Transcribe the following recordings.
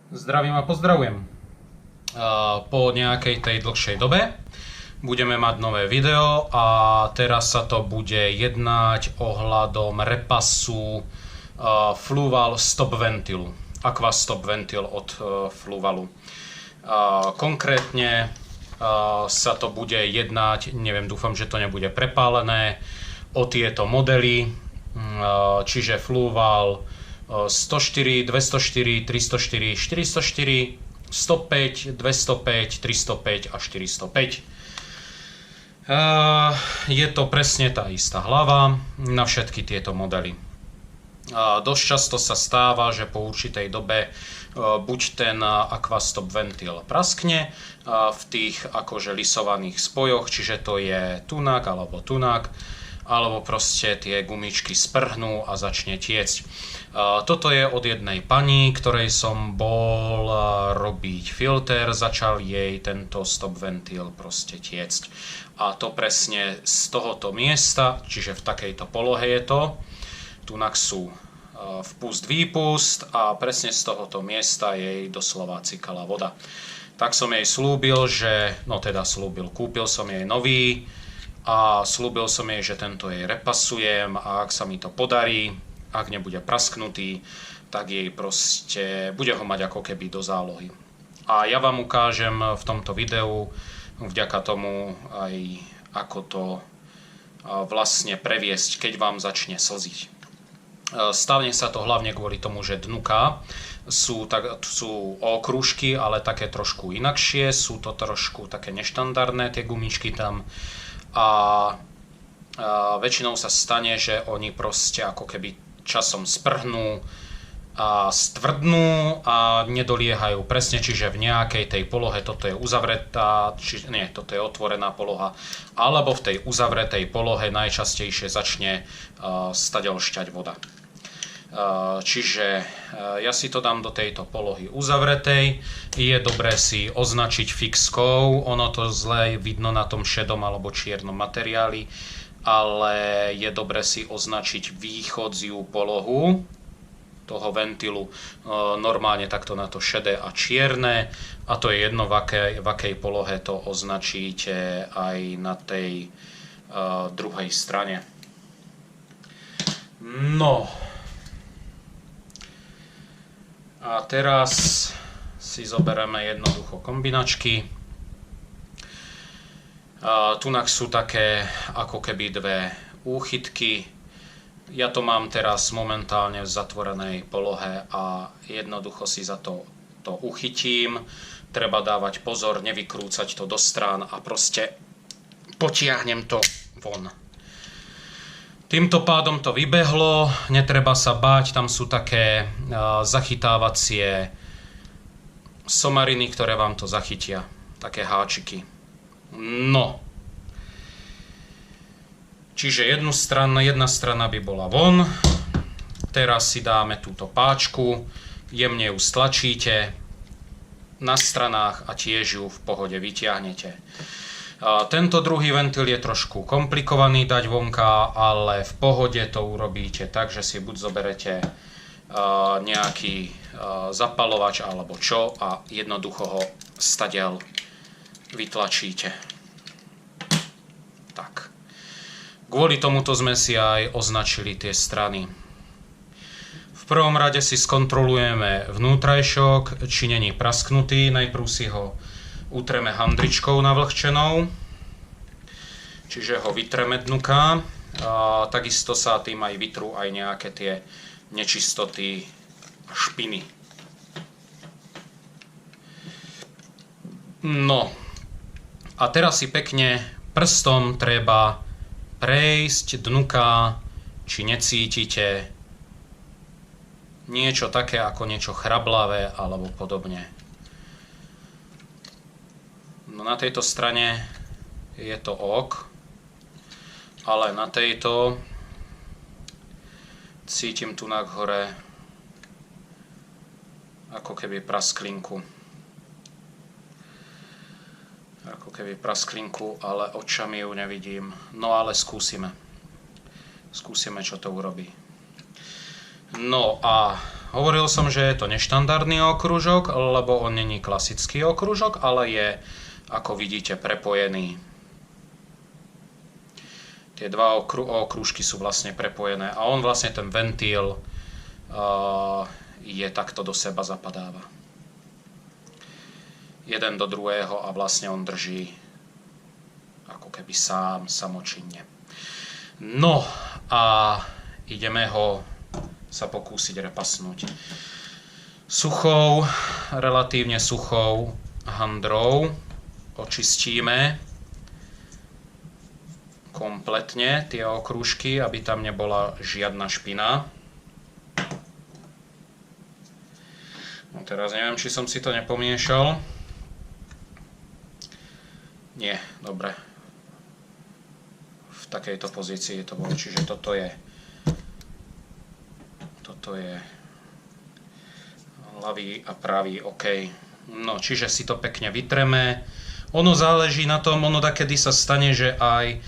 Zdravím a pozdravujem. Po nejakej tej dlhšej dobe budeme mať nové video a teraz sa to bude jednať ohľadom repasu Fluval Stop Ventilu. Aqua Stop Ventil od Fluvalu. Konkrétne sa to bude jednať, neviem, dúfam, že to nebude prepálené, o tieto modely, čiže Fluval 104, 204, 304, 404, 105, 205, 305 a 405. Je to presne tá istá hlava na všetky tieto modely. Dosť často sa stáva, že po určitej dobe buď ten Aqua Stop Ventil praskne v tých akože lisovaných spojoch, čiže to je tunák alebo tunák, alebo proste tie gumičky sprhnú a začne tiecť. Toto je od jednej pani, ktorej som bol robiť filter, začal jej tento stop ventil proste tiecť. A to presne z tohoto miesta, čiže v takejto polohe je to. Tunak sú vpust-výpust a presne z tohoto miesta jej doslova cikala voda. Tak som jej slúbil, kúpil som jej nový, a slúbil som jej, že tento jej repasujem a ak sa mi to podarí, ak nebude prasknutý, tak jej proste bude ho mať ako keby do zálohy. A ja vám ukážem v tomto videu vďaka tomu aj ako to vlastne previesť, keď vám začne slziť. Stane sa to hlavne kvôli tomu, že dnuká sú okrúžky, ale také trošku inakšie, sú to trošku také neštandardné tie gumičky tam. A väčšinou sa stane, že oni proste ako keby časom sprhnú a stvrdnú a nedoliehajú presne, čiže v nejakej tej polohe toto je uzavretá, toto je otvorená poloha, alebo v tej uzavretej polohe najčastejšie začne stadeľ šťať voda. Čiže ja si to dám do tejto polohy uzavretej. Je dobré si označiť fixkou, ono to zle vidno na tom šedom alebo čiernom materiáli, ale je dobré si označiť východziu polohu toho ventilu normálne takto na to šedé a čierne, a to je jedno v akej polohe to označíte aj na tej druhej strane. No a teraz si zoberieme jednoducho kombinačky. Tunak sú také ako keby dve úchytky. Ja to mám teraz momentálne v zatvorenej polohe a jednoducho si za to uchytím. Treba dávať pozor, nevykrúcať to do strán a proste potiahnem to von. Týmto pádom to vybehlo, netreba sa báť, tam sú také zachytávacie somariny, ktoré vám to zachytia, také háčiky. No, čiže jedna strana by bola von, teraz si dáme túto páčku, jemne ju stlačíte na stranách a tiež ju v pohode vytiahnete. Tento druhý ventil je trošku komplikovaný dať vonka, ale v pohode to urobíte tak, že si buď zoberete nejaký zapalovač alebo čo a jednoducho ho stadiaľ vytlačíte. Tak. Kvôli tomuto sme si aj označili tie strany. V prvom rade si skontrolujeme vnútrajšok, či není prasknutý. Najprv si ho utreme handričkou navlhčenou, čiže ho vytreme dnuka. Takisto sa tým aj vytrú aj nejaké tie nečistoty a špiny. No a teraz si pekne prstom treba prejsť dnuka, či necítite niečo také ako niečo chrablavé alebo podobne. No na tejto strane je to ok, ale na tejto cítim tunak hore ako keby prasklinku. Ale očami ju nevidím. No ale skúsime. Skúsime, čo to urobí. No a hovoril som, že je to neštandardný okružok, lebo on není klasický okružok, ale je, ako vidíte, prepojený. Tie dva okrúžky sú vlastne prepojené a on vlastne ten ventil je takto do seba zapadáva. Jeden do druhého a vlastne on drží ako keby sám, samočinne. No a ideme ho sa pokúsiť repasnúť. Suchou, relatívne suchou handrou očistíme kompletne tie okrúžky, aby tam nebola žiadna špina. No teraz neviem, či som si to nepomiešal. Nie, dobre. V takejto pozícii to bolo, čiže toto je ľavý a pravý, OK. No, čiže si to pekne vytreme. Ono záleží na tom, ono dakedy sa stane, že aj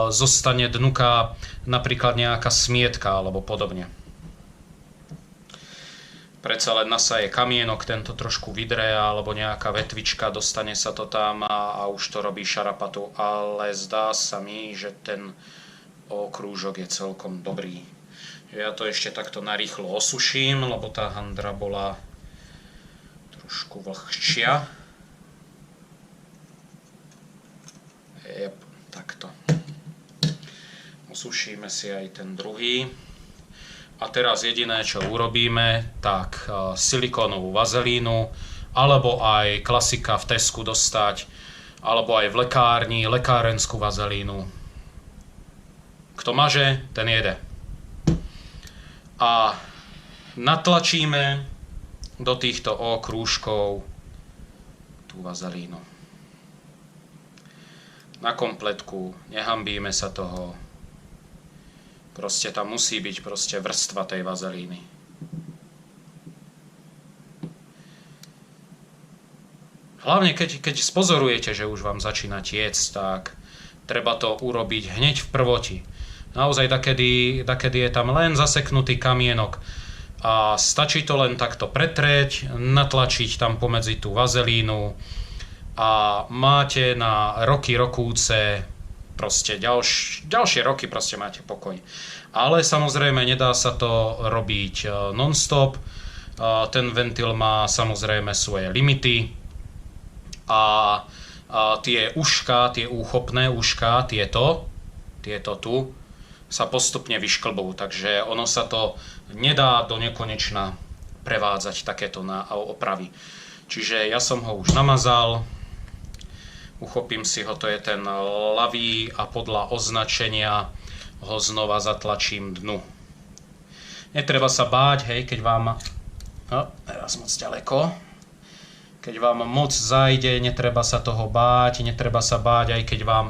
zostane dnuka napríklad nejaká smietka alebo podobne. Predsa len nasaje kamienok, tento trošku vydre, alebo nejaká vetvička, dostane sa to tam a už to robí šarapatu. Ale zdá sa mi, že ten okrúžok je celkom dobrý. Ja to ešte takto narýchlo osuším, lebo tá handra bola trošku vlhčia. Jep, takto. Osušíme si aj ten druhý. A teraz jediné, čo urobíme, tak silikónovú vazelínu, alebo aj klasika v Tesku dostať, alebo aj v lekárni, lekárenskú vazelínu. Kto maže, ten jede. A natlačíme do týchto okrúžkov tú vazelínu. Na kompletku, nehanbíme sa toho. Proste tam musí byť proste vrstva tej vazelíny. Hlavne keď spozorujete, že už vám začína tiecť, tak treba to urobiť hneď v prvoti. Naozaj takedy je tam len zaseknutý kamienok a stačí to len takto pretreť, natlačiť tam pomedzi tú vazelínu a máte na roky rokúce, proste ďalšie roky proste máte pokoj. Ale samozrejme nedá sa to robiť non-stop, ten ventil má samozrejme svoje limity a tie uška, tie úchopné uška, tieto tu, sa postupne vyšklbú, takže ono sa to nedá do nekonečna prevádzať takéto opravy. Čiže ja som ho už namazal, uchopím si ho, to je ten ľavý a podľa označenia ho znova zatlačím dnu. Netreba sa báť, hej, keď vám, teraz moc ďaleko, keď vám moc zajde, netreba sa toho báť, netreba sa báť, aj keď vám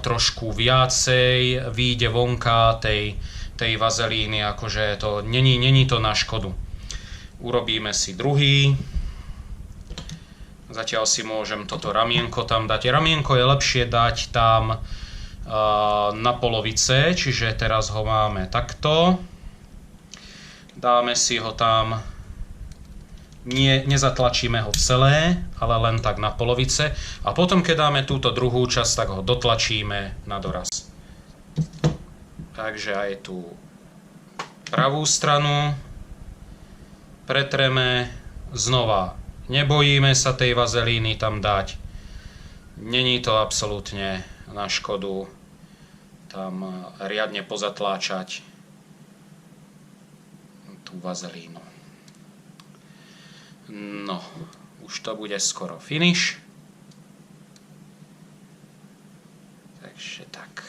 trošku viacej vyjde vonka tej vazelíny, akože to není to na škodu. Urobíme si druhý. Zatiaľ si môžem toto ramienko tam dať. Ramienko je lepšie dať tam na polovice, čiže teraz ho máme takto. Dáme si ho tam, nezatlačíme ho celé, ale len tak na polovice. A potom, keď dáme túto druhú časť, tak ho dotlačíme na doraz. Takže aj tú pravú stranu pretreme znova. Nebojíme sa tej vazelíny tam dať. Není to absolútne na škodu tam riadne pozatláčať tú vazelínu. No, už to bude skoro finish. Takže tak.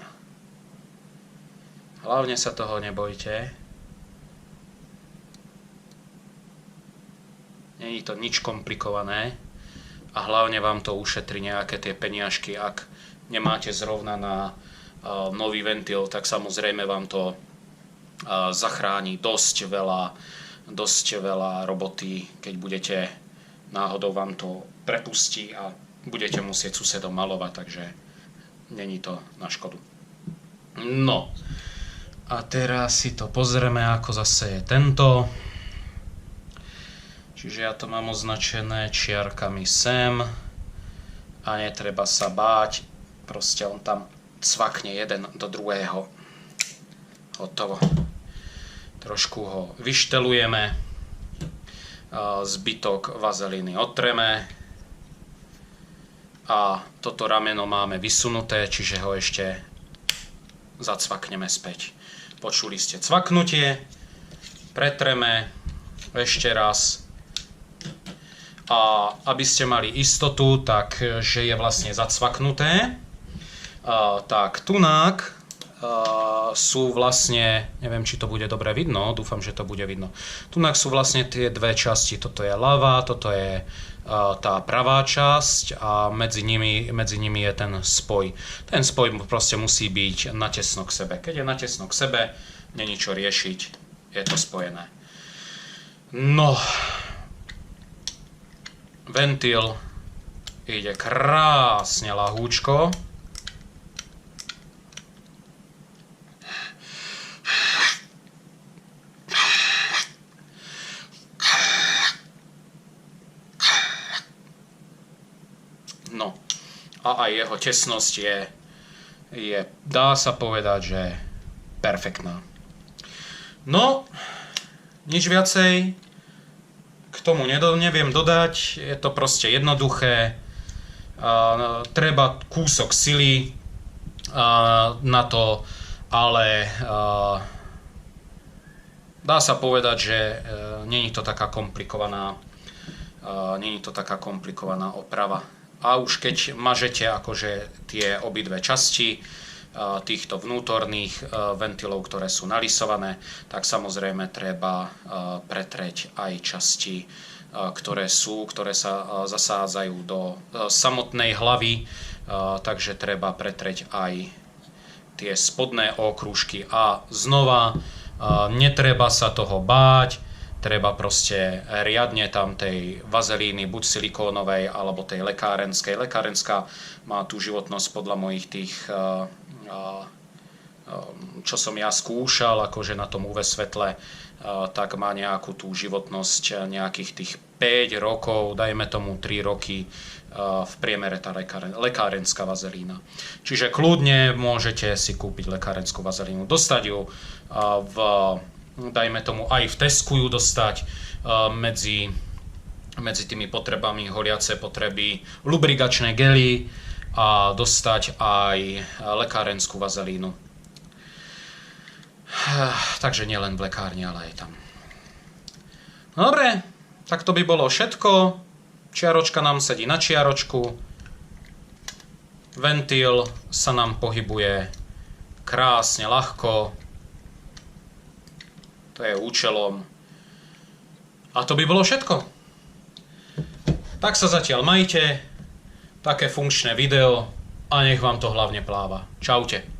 No. Hlavne sa toho nebojte. Není to nič komplikované. A hlavne vám to ušetrí nejaké tie peniažky, ak nemáte zrovna na nový ventil, tak samozrejme vám to zachráni dosť veľa dosť veľa roboty, keď budete, náhodou vám to prepustí a budete musieť susedom malovať, takže není to na škodu. No, a teraz si to pozrieme, ako zase je tento. Čiže ja to mám označené čiarkami sem a netreba sa báť, proste on tam cvakne jeden do druhého. Hotovo. Trošku ho vyštelujeme, zbytok vazelíny otreme a toto rameno máme vysunuté, čiže ho ešte zacvakneme späť. Počuli ste cvaknutie, pretreme ešte raz a aby ste mali istotu, tak že je vlastne zacvaknuté, tak tunák sú vlastne, neviem, či to bude dobre vidno, dúfam, že to bude vidno. Tunák sú vlastne tie dve časti, toto je ľavá, toto je tá pravá časť a medzi nimi je ten spoj. Ten spoj proste musí byť natesno k sebe. Keď je natesno k sebe, není čo riešiť, je to spojené. No, ventil ide krásne ľahúčko. No, a aj jeho tesnosť je, dá sa povedať, že perfektná. No, nič viacej k tomu neviem dodať, je to proste jednoduché. Treba kúsok sily na to, ale dá sa povedať, že není to taká komplikovaná oprava. A už keď mažete akože tie obidve časti týchto vnútorných ventilov, ktoré sú narysované, tak samozrejme treba pretreť aj časti, ktoré sa zasádzajú do samotnej hlavy, takže treba pretreť aj tie spodné okrúžky. A znova, netreba sa toho báť, treba proste riadne tam tej vazelíny, buď silikónovej, alebo tej lekárenskej. Lekárenská má tú životnosť podľa mojich tých, čo som ja skúšal, akože na tom UV svetle, tak má nejakú tú životnosť nejakých tých 5 rokov, dajme tomu 3 roky v priemere tá lekárenská vazelína. Čiže kľudne môžete si kúpiť lekárenskú vazelínu, dostať ju dajme tomu aj v Tesku ju dostať medzi tými potrebami, holiace potreby, lubrigačné gely a dostať aj lekárenskú vazelínu. Takže nielen v lekárni, ale aj tam. Dobre, tak to by bolo všetko. Čiaročka nám sedí na čiaročku. Ventil sa nám pohybuje krásne ľahko. To je účelom. A to by bolo všetko. Tak sa zatiaľ majte. Také funkčné video a nech vám to hlavne pláva. Čaute.